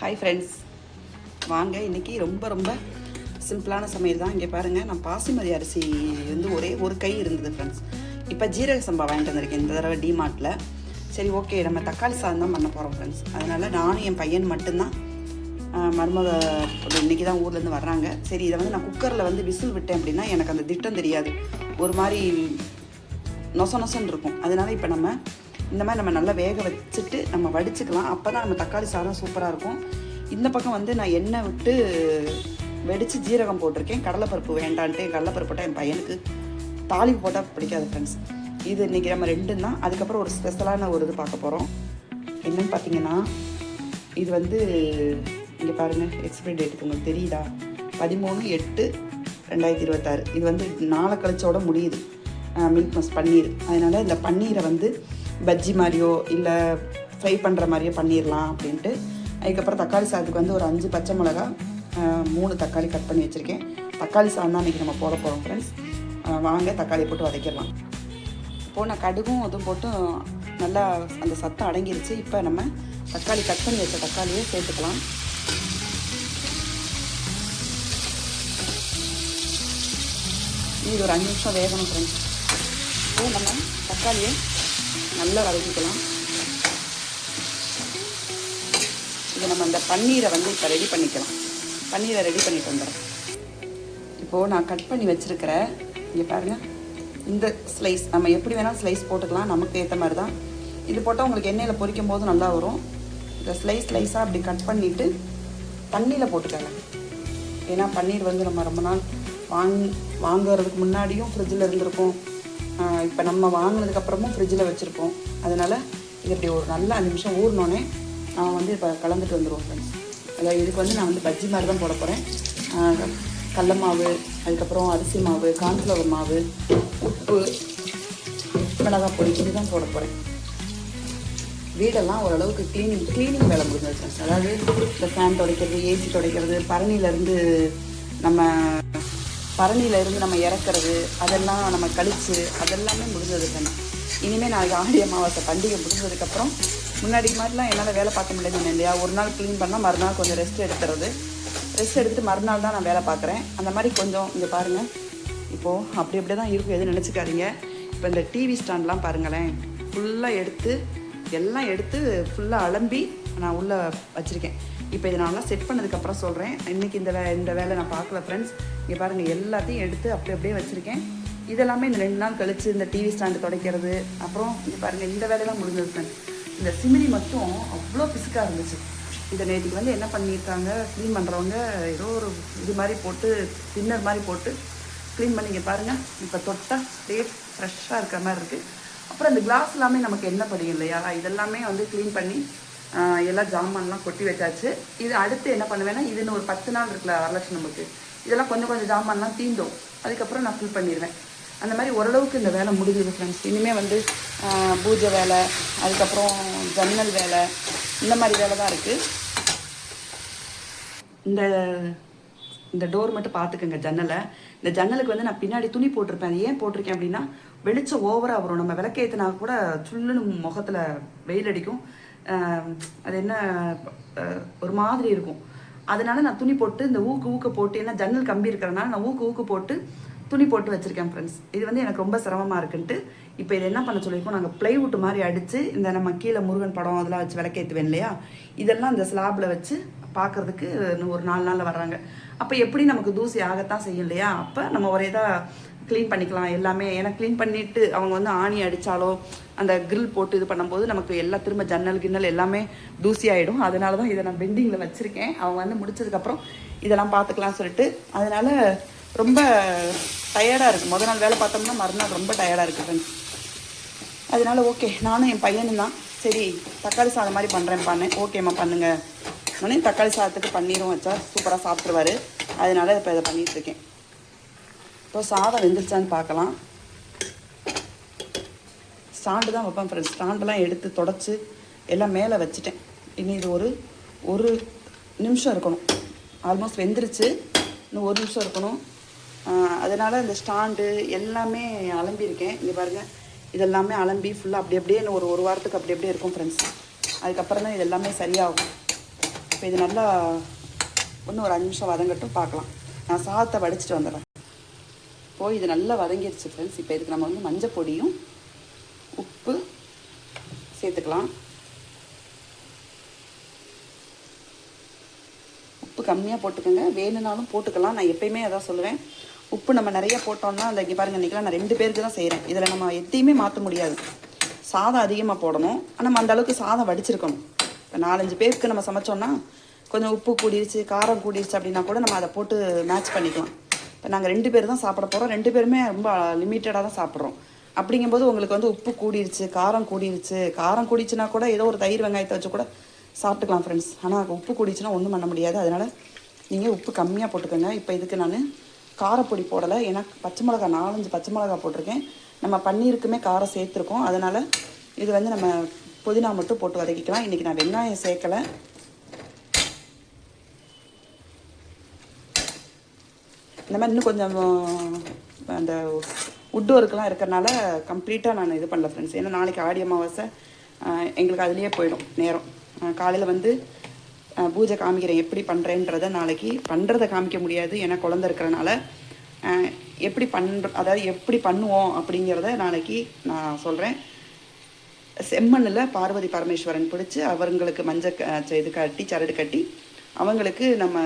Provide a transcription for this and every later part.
Hi friends, வாங்க இன்றைக்கி ரொம்ப சிம்பிளான சமையல் தான். இங்கே பாருங்கள், நான் பாசிமதி அரிசி வந்து ஒரே ஒரு கை இருந்தது ஃப்ரெண்ட்ஸ். இப்போ ஜீரக சம்பா வாங்கிட்டு வந்திருக்கேன் இந்த தடவை டிமார்ட்டில். சரி, ஓகே, நம்ம தக்காளி சாதம் தான் பண்ண போகிறோம் ஃப்ரெண்ட்ஸ். அதனால் நானும் என் பையன் மட்டும்தான். மருமக இன்றைக்கி தான் ஊர்லேருந்து வர்றாங்க. சரி, இதை வந்து நான் குக்கரில் வந்து விசில் விட்டேன் அப்படின்னா எனக்கு அந்த திட்டம் தெரியாது, ஒரு மாதிரி நொசன்னு இருக்கும். அதனால் இப்போ நம்ம இந்த மாதிரி நம்ம நல்லா வேக வச்சுட்டு நம்ம வடிச்சுக்கலாம். அப்போ தான் நம்ம தக்காளி சாதம் சூப்பராக இருக்கும். இந்த பக்கம் வந்து நான் எண்ணெய் விட்டு வெடித்து ஜீரகம் போட்டிருக்கேன். கடலைப்பருப்பு வேண்டான்ட்டு கடலைப்பருப்பு போட்டால் என் பையனுக்கு தாளிப்பு போட்டால் பிடிக்காது ஃப்ரெண்ட்ஸ். இது இன்றைக்கி நம்ம ரெண்டும் தான். அதுக்கப்புறம் ஒரு ஸ்பெஷலான ஒரு இது பார்க்க போகிறோம். என்னென்னு பார்த்தீங்கன்னா, இது வந்து இங்கே பாருங்கள், எக்ஸ்பைரி டேட்டுக்கு உங்களுக்கு தெரியுதா, 13/8/2026. இது வந்து நாளை கழிச்சோட முடியுது. மில்க் மஸ் பன்னீர். அதனால் இந்த பன்னீரை வந்து பஜ்ஜி மாதிரியோ இல்லை ஃப்ரை பண்ணுற மாதிரியோ பண்ணிடலாம் அப்படின்ட்டு. அதுக்கப்புறம் தக்காளி சாதத்துக்கு வந்து ஒரு 5 பச்சை மிளகா, 3 தக்காளி கட் பண்ணி வச்சுருக்கேன். தக்காளி சாதம் தான் இன்றைக்கி நம்ம போட போகிறோம் ஃப்ரெண்ட்ஸ். வாங்க தக்காளி போட்டு வதக்கிடலாம். இப்போது நான் கடுகும் அதுவும் போட்டு நல்லா அந்த சத்தம் அடங்கிருச்சு. இப்போ நம்ம தக்காளி கட் பண்ணி வச்ச தக்காளியை சேர்த்துக்கலாம். இது ஒரு 5 நிமிஷம் வேகணும் ஃப்ரெண்ட்ஸ். இப்போ நம்ம தக்காளியை நல்லா வதக்கிக்கலாம். இதை நம்ம அந்த பன்னீரை வந்து இப்போ ரெடி பண்ணிக்கலாம். பன்னீரை ரெடி பண்ணிட்டு வந்துடுறேன். இப்போது நான் கட் பண்ணி வச்சுருக்கிற இங்கே பாருங்கள், இந்த ஸ்லைஸ் நம்ம எப்படி வேணாலும் ஸ்லைஸ் போட்டுக்கலாம், நமக்கு ஏற்ற மாதிரி தான். இது போட்டால் உங்களுக்கு எண்ணெயில் பொரிக்கும் போது நல்லா வரும். இந்த ஸ்லைஸாக அப்படி கட் பண்ணிவிட்டு தண்ணியில் போட்டுக்கங்க. ஏன்னா பன்னீர் வந்து நம்ம ரொம்ப நாள் வாங்குறதுக்கு முன்னாடியும் ஃப்ரிட்ஜில் இருந்திருக்கும், இப்போ நம்ம வாங்கினதுக்கப்புறமும் ஃப்ரிட்ஜில் வச்சுருப்போம். அதனால் இது இப்படி ஒரு நல்ல 5 நிமிஷம் ஊறினோன்னே நான் வந்து இப்போ கலந்துட்டு வந்துடுவோம் ஃப்ரெண்ட்ஸ். அதாவது இதுக்கு வந்து நான் வந்து பஜ்ஜி மாதிரி தான் போட போகிறேன். கடல மாவு, அதுக்கப்புறம் அரிசி மாவு, கார்ன்ஃப்ளவர் மாவு, உப்பு, மிளகாய் பொடி, இது தான் போட போகிறேன். வீடெல்லாம் ஓரளவுக்கு க்ளீனிங் வேலை முடிஞ்சது ஃப்ரெண்ட்ஸ். அதாவது இந்த ஃபேன் துடைக்கிறது, ஏசி துடைக்கிறது, பரணியிலேருந்து நம்ம இறக்குறது, அதெல்லாம் நம்ம கழித்து அதெல்லாமே முடிஞ்சது ஃப்ரெண்ட்ஸ். இனிமேல் நாளைக்கு ஆடி அமாவாசை பண்டிகை முடிஞ்சதுக்கப்புறம் முன்னாடி மாதிரிலாம் என்னால் வேலை பார்க்க முடியாது இல்லையா. ஒரு நாள் க்ளீன் பண்ணால் மறுநாள் கொஞ்சம் ரெஸ்ட் எடுத்துகிட்டு மறுநாள் தான் நான் வேலை பார்க்குறேன். அந்த மாதிரி கொஞ்சம் இங்கே பாருங்கள், இப்போது அப்படியே தான் இருக்கும், எதுவும் நினச்சிக்காதீங்க. இப்போ இந்த டிவி ஸ்டாண்ட்லாம் பாருங்களேன், எல்லாம் எடுத்து ஃபுல்லாக அலம்பி நான் உள்ளே வச்சுருக்கேன். இப்போ இதை நான் செட் பண்ணதுக்கப்புறம் சொல்கிறேன். இன்றைக்கி இந்த வேலை நான் பார்க்கல ஃப்ரெண்ட்ஸ். இங்கே பாருங்கள், எல்லாத்தையும் எடுத்து அப்படியே வச்சுருக்கேன். இதெல்லாமே இந்த 2 நாள் கழித்து இந்த டிவி ஸ்டாண்டு துடைக்கிறது, அப்புறம் இங்கே பாருங்கள் இந்த வேலையெல்லாம் முடிஞ்சது ஃப்ரெண்ட்ஸ். இந்த சிமிலி மட்டும் அவ்வளோ பிசுக்காக இருந்துச்சு. இதை நேற்றுக்கு வந்து என்ன பண்ணியிருக்காங்க, க்ளீன் பண்ணுறவங்க ஏதோ ஒரு இது மாதிரி போட்டு தின்னர் மாதிரி போட்டு க்ளீன் பண்ணி இங்கே பாருங்கள், இப்போ தொட்டால் அப்படியே ஃப்ரெஷ்ஷாக இருக்கிற மாதிரி இருக்குது. அப்புறம் இந்த கிளாஸ் எல்லாமே நமக்கு என்ன படியும் இல்லையா, இதெல்லாமே வந்து க்ளீன் பண்ணி எல்லாம் ஜாமான்லாம் கொட்டி வச்சாச்சு. இது அடுத்து என்ன பண்ணுவேன்னா, இதுன்னு ஒரு 10 நாள் இருக்குல்ல வரலட்சுமி நமக்கு, இதெல்லாம் கொஞ்சம் ஜாமான்லாம் தீந்தும், அதுக்கப்புறம் நான் ஃபில் பண்ணிடுவேன். அந்த மாதிரி ஓரளவுக்கு இந்த வேலை முடிஞ்சுது ஃப்ரெண்ட்ஸ். இனிமேல் வந்து பூஜை வேலை, அதுக்கப்புறம் ஜன்னல் வேலை, இந்த மாதிரி வேலை தான் இருக்குது. இந்த டோர் மட்டும் பார்த்துக்கோங்க, ஜன்னலை. இந்த ஜன்னலுக்கு வந்து நான் பின்னாடி துணி போட்டிருப்பேன். அது ஏன் போட்டிருக்கேன் அப்படின்னா, வெளிச்சம் ஓவராக வரும். நம்ம விளக்கேற்றினா கூட சுள்ளுன்னு முகத்தில் வெயில் அடிக்கும், அது என்ன ஒரு மாதிரி இருக்கும். அதனால நான் துணி போட்டு இந்த ஊக்க போட்டு, ஏன்னா ஜன்னல் கம்பி இருக்கிறனால நான் ஊக்கு போட்டு துணி போட்டு வச்சுருக்கேன் ஃப்ரெண்ட்ஸ். இது வந்து எனக்கு ரொம்ப சிரமமாக இருக்குன்ட்டு இப்போ இதை என்ன பண்ண சொல்லியிருக்கோம், நாங்கள் ப்ளைவுட் மாதிரி அடித்து இந்த நம்ம கீழே முருகன் படம் அதெல்லாம் வச்சு விளக்கேற்றுவேன் இல்லையா, இதெல்லாம் இந்த ஸ்லாபில் வச்சு பார்க்குறதுக்கு ஒரு 4 நாளில் வர்றாங்க. அப்போ எப்படி நமக்கு தூசி ஆகத்தான் செய்யும் இல்லையா, அப்போ நம்ம ஒரே இதாக க்ளீன் பண்ணிக்கலாம் எல்லாமே. ஏன்னா க்ளீன் பண்ணிவிட்டு அவங்க வந்து ஆணி அடித்தாலோ அந்த கிரில் போட்டு இது பண்ணும்போது நமக்கு எல்லாம் திரும்ப ஜன்னல் எல்லாமே தூசி ஆகிடும். அதனால தான் இதை நான் பெண்டிங்கில் வச்சுருக்கேன். அவங்க வந்து முடிச்சதுக்கப்புறம் இதெல்லாம் பார்த்துக்கலாம்னு சொல்லிட்டு. அதனால் ரொம்ப டயர்டாக இருக்குது. முதல் நாள் வேலை பார்த்தோம்னா மறுநாள் ரொம்ப டயர்டாக இருக்குது ஃப்ரெண்ட்ஸ். அதனால் ஓகே, நானும் என் பையனும் தான் சரி தக்காளி சாதம் மாதிரி பண்ணுறேன்ப்பான்னு. ஓகேம்மா பண்ணுங்க. நானே தக்காளி சாதத்துக்கு பன்னீரும் வச்சா சூப்பராக சாப்பிட்ருவார். அதனால் இப்போ இதை பண்ணிகிட்ருக்கேன். இப்போ சாதம் வெந்துருச்சான்னு பார்க்கலாம். ஸ்டாண்டு தான் வைப்பேன் ஃப்ரெண்ட்ஸ். ஸ்டாண்டெல்லாம் எடுத்து தொடச்சி எல்லாம் மேலே வச்சுட்டேன். இன்னும் இது ஒரு நிமிஷம் இருக்கணும். ஆல்மோஸ்ட் வெந்துருச்சு, இன்னும் 1 நிமிஷம் இருக்கணும். அதனால் இந்த ஸ்டாண்டு எல்லாமே அலம்பியிருக்கேன். இங்கே பாருங்கள், இதெல்லாமே அலம்பி ஃபுல்லாக அப்படியே இன்னும் ஒரு வாரத்துக்கு அப்படியே இருக்கும் ஃப்ரெண்ட்ஸ். அதுக்கப்புறம் தான் இது எல்லாமே சரியாகும். இப்போ இது நல்லா இன்னும் ஒரு 5 நிமிஷம் வதங்கட்டும், பார்க்கலாம். நான் சாதத்தை வடிச்சிட்டு வந்துடுறேன். இப்போது இது நல்லா வதங்கிடுச்சு ஃப்ரெண்ட்ஸ். இப்போ இதுக்கு நம்ம வந்து மஞ்சள் பொடியும் உப்பு சேர்த்துக்கலாம். உப்பு கம்மியாக போட்டுக்கோங்க, வேணும்னாலும் போட்டுக்கலாம். நான் எப்பயுமே அதான் சொல்லுவேன், உப்பு நம்ம நிறைய போட்டோம்னா அந்த இங்கே பாருங்கள், இன்றைக்கெலாம் நான் 2 பேருக்கு தான் செய்கிறேன். இதில் நம்ம எதையுமே மாற்ற முடியாது. சாதம் அதிகமாக போடணும், ஆனால் நம்ம அந்தளவுக்கு சாதம் வடிச்சிருக்கணும். இப்போ 4-5 பேருக்கு நம்ம சமைச்சோன்னா கொஞ்சம் உப்பு கூடிருச்சு, காரம் கூடிருச்சு அப்படின்னா கூட நம்ம அதை போட்டு மேட்ச் பண்ணிக்கலாம். இப்போ நாங்கள் 2 பேர் தான் சாப்பிட போகிறோம், 2 பேருமே ரொம்ப லிமிட்டடாக தான் சாப்பிட்றோம். அப்படிங்கும்போது உங்களுக்கு வந்து உப்பு கூடிருச்சு, காரம் கூடிச்சுன்னா கூட ஏதோ ஒரு தயிர் வெங்காயத்தை வச்சு கூட சாப்பிட்டுக்கலாம் ஃப்ரெண்ட்ஸ். ஆனால் உப்பு கூடிச்சுன்னா ஒன்றும் பண்ண முடியாது. அதனால் நீங்கள் உப்பு கம்மியாக போட்டுக்கோங்க. இப்போ இதுக்கு நான் காரப்பொடி போடலை, ஏன்னா பச்சை மிளகா 4-5 பச்சை மிளகா போட்டிருக்கேன். நம்ம பன்னீருக்குமே காரம் சேர்த்துருக்கோம். அதனால் இது வந்து நம்ம புதினா மட்டும் போட்டு வதக்கிக்கலாம். இன்றைக்கி நான் வெங்காயம் சேர்க்கலை. இந்த மாதிரி இன்னும் கொஞ்சம் அந்த உட் ஒர்க்கெலாம் இருக்கிறனால கம்ப்ளீட்டாக நான் இது பண்ணல ஃப்ரெண்ட்ஸ். ஏன்னா நாளைக்கு ஆடி அமாவாசை, எங்களுக்கு அதுலேயே போயிடும் நேரம். காலையில் வந்து பூஜை காமிக்கிறேன், எப்படி பண்ணுறேன்றதை நாளைக்கு பண்ணுறதை காமிக்க முடியாது, ஏன்னா குழந்தை இருக்கிறனால. அதாவது எப்படி பண்ணுவோம் அப்படிங்கிறத நாளைக்கு நான் சொல்கிறேன். செம்மண்ணில் பார்வதி பரமேஸ்வரன் பிடிச்சி அவங்களுக்கு மஞ்சள் இது கட்டி சரடு கட்டி அவங்களுக்கு நம்ம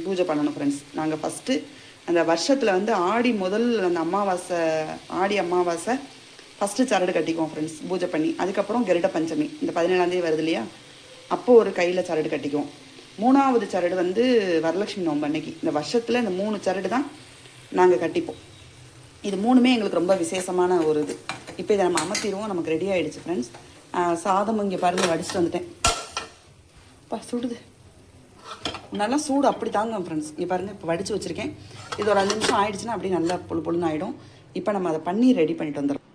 பூஜை பண்ணணும் ஃப்ரெண்ட்ஸ். நாங்கள் ஃபஸ்ட்டு அந்த வருஷத்தில் வந்து ஆடி முதல் அந்த ஆடி அமாவாசை ஃபஸ்ட்டு சரடு கட்டிக்குவோம் ஃப்ரெண்ட்ஸ் பூஜை பண்ணி. அதுக்கப்புறம் கருட பஞ்சமி இந்த 17ஆம் வருது இல்லையா, அப்போது ஒரு கையில் சரடு கட்டிக்குவோம். 3ஆவது சரடு வந்து வரலட்சுமி நோம்பு அன்னைக்கு. இந்த வருஷத்தில் இந்த 3 சரடு தான் நாங்கள் கட்டிப்போம். இது 3மே எங்களுக்கு ரொம்ப விசேஷமான ஒரு இது. இப்போ இதை நம்ம அமர்த்திடுவோம். நமக்கு ரெடி ஆகிடுச்சு ஃப்ரெண்ட்ஸ். சாதம் இங்கே பாருங்கள் வடிச்சிட்டு வந்துட்டேன். சுடுது, நல்லா சூடு அப்படி தாங்க ஃப்ரெண்ட்ஸ். இங்கே பாருங்கள், இப்போ வடித்து வச்சுருக்கேன். இது ஒரு 5 நிமிஷம் ஆகிடுச்சுன்னா அப்படியே நல்லா பொழுன்னு ஆகிடும். இப்போ நம்ம அதை பன்னீர் ரெடி பண்ணிட்டு வந்துடுறோம்.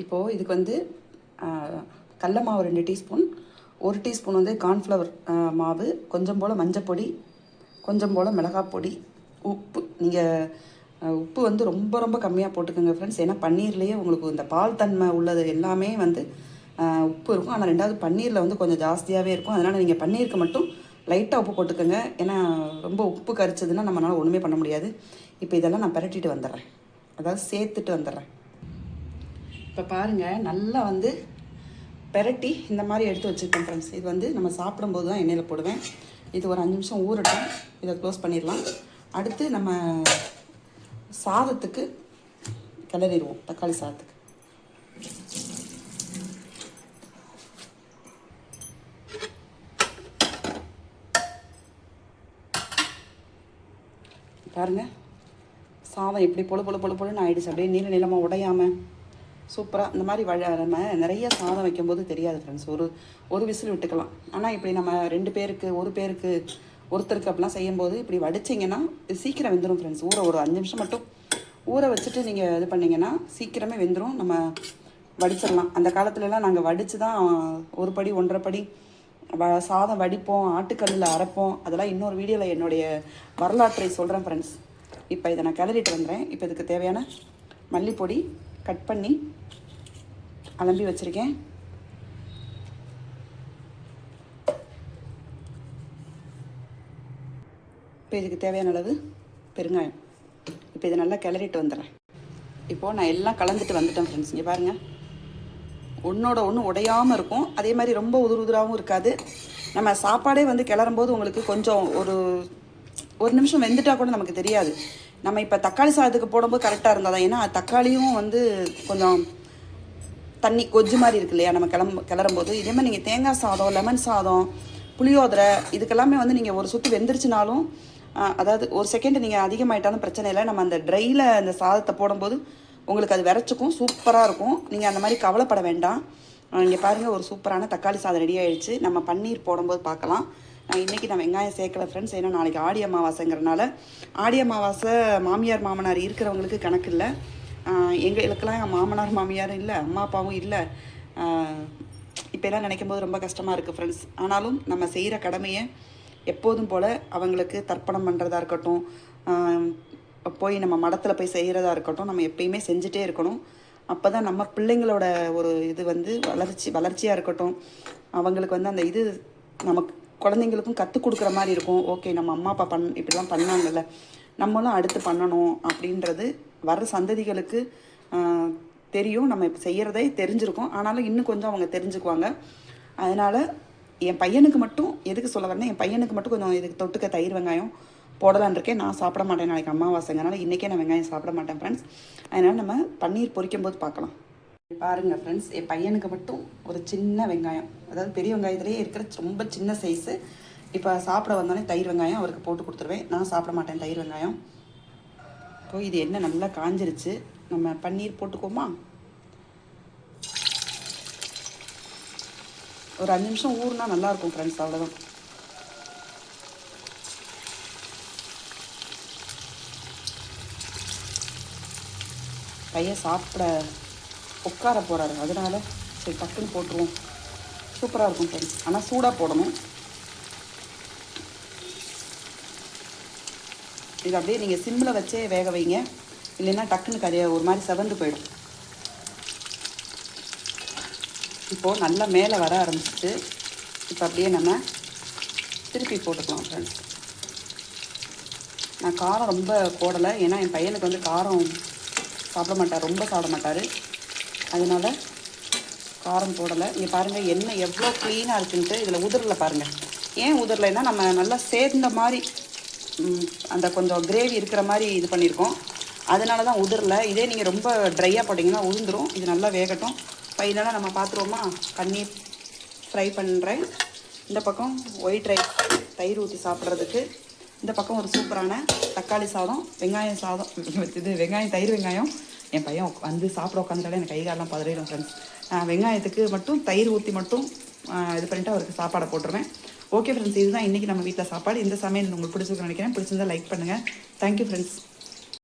இப்போது இதுக்கு வந்து கடல மாவு 2 டீஸ்பூன், 1 டீஸ்பூன் வந்து கார்ன்ஃப்ளவர் மாவு, கொஞ்சம் போல் மஞ்சள் பொடி, கொஞ்சம் போல் மிளகாய் பொடி, உப்பு. நீங்கள் உப்பு வந்து ரொம்ப ரொம்ப கம்மியாக போட்டுக்கோங்க ஃப்ரெண்ட்ஸ். ஏன்னா பன்னீர்லேயே உங்களுக்கு இந்த பால் தன்மை உள்ளது எல்லாமே வந்து உப்பு இருக்கும். ஆனால் 2வது பன்னீரில் வந்து கொஞ்சம் ஜாஸ்தியாகவே இருக்கும். அதனால் நீங்கள் பன்னீருக்கு மட்டும் லைட்டாக உப்பு போட்டுக்கோங்க. ஏன்னா ரொம்ப உப்பு கரிச்சதுன்னா நம்மளால் ஒன்றுமே பண்ண முடியாது. இப்போ இதெல்லாம் நான் பிரட்டிட்டு வந்துடுறேன், அதாவது சேர்த்துட்டு வந்துடுறேன். இப்போ பாருங்கள், நல்லா வந்து பெரட்டி இந்த மாதிரி எடுத்து வச்சுருக்கேன் ஃப்ரெண்ட்ஸ். இது வந்து நம்ம சாப்பிடும்போது தான் எண்ணெயில் போடுவேன். இது ஒரு 5 நிமிஷம் ஊறட்டும். இதை க்ளோஸ் பண்ணிடலாம். அடுத்து நம்ம சாதத்துக்கு கிளறிடுவோம், தக்காளி சாதத்துக்கு. பாருங்கள், சாதம் எப்படி பொழுன்னு ஆகிடுச்சு. அப்படியே நீளமாக உடையாமல் சூப்பராக இந்த மாதிரி நம்ம நிறைய சாதம் வைக்கும்போது தெரியாது ஃப்ரெண்ட்ஸ். ஒரு விசில் விட்டுக்கலாம். ஆனால் இப்படி நம்ம 2 பேருக்கு, 1 பேருக்கு, ஒருத்தருக்கு அப்படிலாம் செய்யும்போது இப்படி வடிச்சிங்கன்னா இது சீக்கிரம் வெந்துடும் ஃப்ரெண்ட்ஸ். ஒரு 5 நிமிஷம் மட்டும் ஊற வச்சுட்டு நீங்கள் இது பண்ணிங்கன்னா சீக்கிரமே வெந்துடும். நம்ம வடிச்சிடலாம். அந்த காலத்துலலாம் நாங்கள் வடித்து தான் 1 படி 1.5 படி சாதம் வடிப்போம், ஆட்டுக்கல்லில் அரைப்போம். அதெல்லாம் இன்னொரு வீடியோவில் என்னுடைய வரலாற்றை சொல்கிறேன் ஃப்ரெண்ட்ஸ். இப்போ இதை நான் கிளறிட்டு வந்துடுறேன். இப்போ இதுக்கு தேவையான மல்லிப்பொடி கட் பண்ணி அலம்பி வச்சுருக்கேன். இப்போ இதுக்கு தேவையான அளவு பெருங்காயம். இப்போ இதை நல்லா கிளறிட்டு வந்துடுறேன். இப்போது நான் எல்லாம் கலந்துட்டு வந்துட்டேன் ஃப்ரெண்ட்ஸ். இங்கே பாருங்கள், ஒன்றோட ஒன்று உடையாமல் இருக்கும். அதே மாதிரி ரொம்ப உதிராகவும் இருக்காது. நம்ம சாப்பாடே வந்து கிளறும்போது உங்களுக்கு கொஞ்சம் ஒரு நிமிஷம் வெந்துட்டால் கூட நமக்கு தெரியாது. நம்ம இப்போ தக்காளி சாதத்துக்கு போடும்போது கரெக்டாக இருந்தால் தான். ஏன்னா தக்காளியும் வந்து கொஞ்சம் தண்ணி கொஜ்ஜு மாதிரி இருக்கு இல்லையா நம்ம கிளறும்போது. இதே மாதிரி நீங்கள் தேங்காய் சாதம், லெமன் சாதம், புளியோதரை இதுக்கெல்லாமே வந்து நீங்கள் ஒரு சுற்று வெந்துருச்சுனாலும், அதாவது ஒரு செகண்ட் நீங்கள் அதிகமாயிட்டாலும் பிரச்சனை இல்லை. நம்ம அந்த ட்ரையில் அந்த சாதத்தை போடும்போது உங்களுக்கு அது விரைச்சிக்கும், சூப்பராக இருக்கும். நீங்கள் அந்த மாதிரி கவலைப்பட வேண்டாம். இங்கே பாருங்கள், ஒரு சூப்பரான தக்காளி சாதம் ரெடி ஆகிடுச்சு. நம்ம பன்னீர் போடும்போது பார்க்கலாம். இன்றைக்கி நான் வெங்காயம் சேர்க்கலை ஃப்ரெண்ட்ஸ். ஏன்னா நாளைக்கு ஆடி அமாவாசைங்கிறனால. ஆடி அமாவாசை மாமியார் மாமனார் இருக்கிறவங்களுக்கு கணக்கு இல்லை. எங்களுக்கெல்லாம் மாமனார் மாமியாரும் இல்லை, அம்மா அப்பாவும் இல்லை. இப்போலாம் நினைக்கும் போது ரொம்ப கஷ்டமாக இருக்குது ஃப்ரெண்ட்ஸ். ஆனாலும் நம்ம செய்கிற கடமையை எப்போதும் போல் அவங்களுக்கு தர்ப்பணம் பண்ணுறதா இருக்கட்டும், போய் நம்ம மடத்தில் போய் செய்கிறதா இருக்கட்டும், நம்ம எப்பயுமே செஞ்சுட்டே இருக்கணும். அப்போ தான் நம்ம பிள்ளைங்களோட ஒரு இது வந்து வளர்ச்சியாக இருக்கட்டும், அவங்களுக்கு வந்து அந்த இது நமக்கு குழந்தைங்களுக்கும் கற்றுக் கொடுக்குற மாதிரி இருக்கும். ஓகே, நம்ம அம்மா அப்பா இப்படிலாம் பண்ணாங்கல்ல, நம்மளும் அடுத்து பண்ணணும் அப்படின்றது வர்ற சந்ததிகளுக்கு தெரியும். நம்ம இப்போ செய்கிறதே தெரிஞ்சிருக்கோம், ஆனாலும் இன்னும் கொஞ்சம் அவங்க தெரிஞ்சுக்குவாங்க. அதனால் என் பையனுக்கு மட்டும் எதுக்கு சொல்ல வரேன்னா, என் பையனுக்கு மட்டும் கொஞ்சம் இதுக்கு தொட்டுக்க தயிர் வெங்காயம் போடலான் இருக்கேன். நான் சாப்பிட மாட்டேன், நாளைக்கு அமாவாசைங்கனால இன்றைக்கே நான் வெங்காயம் சாப்பிட மாட்டேன் ஃப்ரெண்ட்ஸ். அதனால் நம்ம பன்னீர் பொரிக்கும் போது பார்க்கலாம். பாருங்கள் ஃப்ரெண்ட்ஸ், என் பையனுக்கு மட்டும் ஒரு சின்ன வெங்காயம், அதாவது பெரிய வெங்காயத்துலேயே இருக்கிற ரொம்ப சின்ன சைஸு. இப்போ சாப்பிட வந்தோடனே தயிர் வெங்காயம் அவருக்கு போட்டு கொடுத்துருவேன். நான் சாப்பிட மாட்டேன் தயிர் வெங்காயம். இப்போ இது என்ன நல்லா காஞ்சிருச்சு, நம்ம பன்னீர் போட்டுக்கோமா. ஒரு 5 நிமிஷம் ஊறுனா நல்லாயிருக்கும் ஃப்ரெண்ட்ஸ், அவ்வளோதான். பையன் சாப்பிட உட்கார போகிறாரு, அதனால சரி டக்குன்னு போட்டுருவோம். சூப்பராக இருக்கும் ஃப்ரெண்ட்ஸ், ஆனால் சூடாக போடணும். இது அப்படியே நீங்கள் சிம்மில் வச்சே வேக வைங்க, இல்லைன்னா டக்குன்னு கறியை ஒரு மாதிரி செவந்து போயிடும். இப்போது நல்லா மேலே வர ஆரம்பிச்சிட்டு இப்போ அப்படியே நம்ம திருப்பி போட்டுக்கலாம் ஃப்ரெண்ட்ஸ். நான் காரம் ரொம்ப போடலை, ஏன்னா என் பையனுக்கு வந்து காரம் சாப்பிட மாட்டார், ரொம்ப சாப்பிட மாட்டார். அதனால் காரம் போடலை. இங்கே பாருங்கள் எண்ணெய் எவ்வளோ க்ளீனாக இருக்குன்ட்டு. இதில் உதிரில் பாருங்கள். ஏன் உதிரலைன்னா நம்ம நல்லா சேர்ந்த மாதிரி அந்த கொஞ்சம் கிரேவி இருக்கிற மாதிரி இது பண்ணியிருக்கோம், அதனால தான் உதிரலை. இதே நீங்கள் ரொம்ப ட்ரையாக போட்டிங்கன்னா உதிர்ந்துடும். இது நல்லா வேகட்டும். ஃபைனலாக நம்ம பார்த்துருவோமா. பன்னீர் ஃப்ரை பண்ணுறேன். இந்த பக்கம் ஒயிட் ரைஸ் தயிர் ஊற்றி சாப்பிட்றதுக்கு, இந்த பக்கம் ஒரு சூப்பரான தக்காளி சாதம், வெங்காயம் சாதம், இது வெங்காயம் தயிர் வெங்காயம். என் பையன் வந்து சாப்பிட உட்காந்துட்டாலே எனக்கு கைகாலெலாம் பதறிடும் ஃப்ரெண்ட்ஸ். வெங்காயத்துக்கு மட்டும் தயிர் ஊற்றி மட்டும் இது பண்ணிவிட்டு அவருக்கு சாப்பாடை போட்டுருவேன். ஓகே ஃப்ரெண்ட்ஸ், இதுதான் இன்றைக்கி நம்ம வீட்டில் சாப்பாடு. இந்த சமையல் உங்களுக்கு பிடிச்சிருக்குன்னு நினைக்கிறேன். பிடிச்சிருந்தா லைக் பண்ணுங்கள். Thank you friends.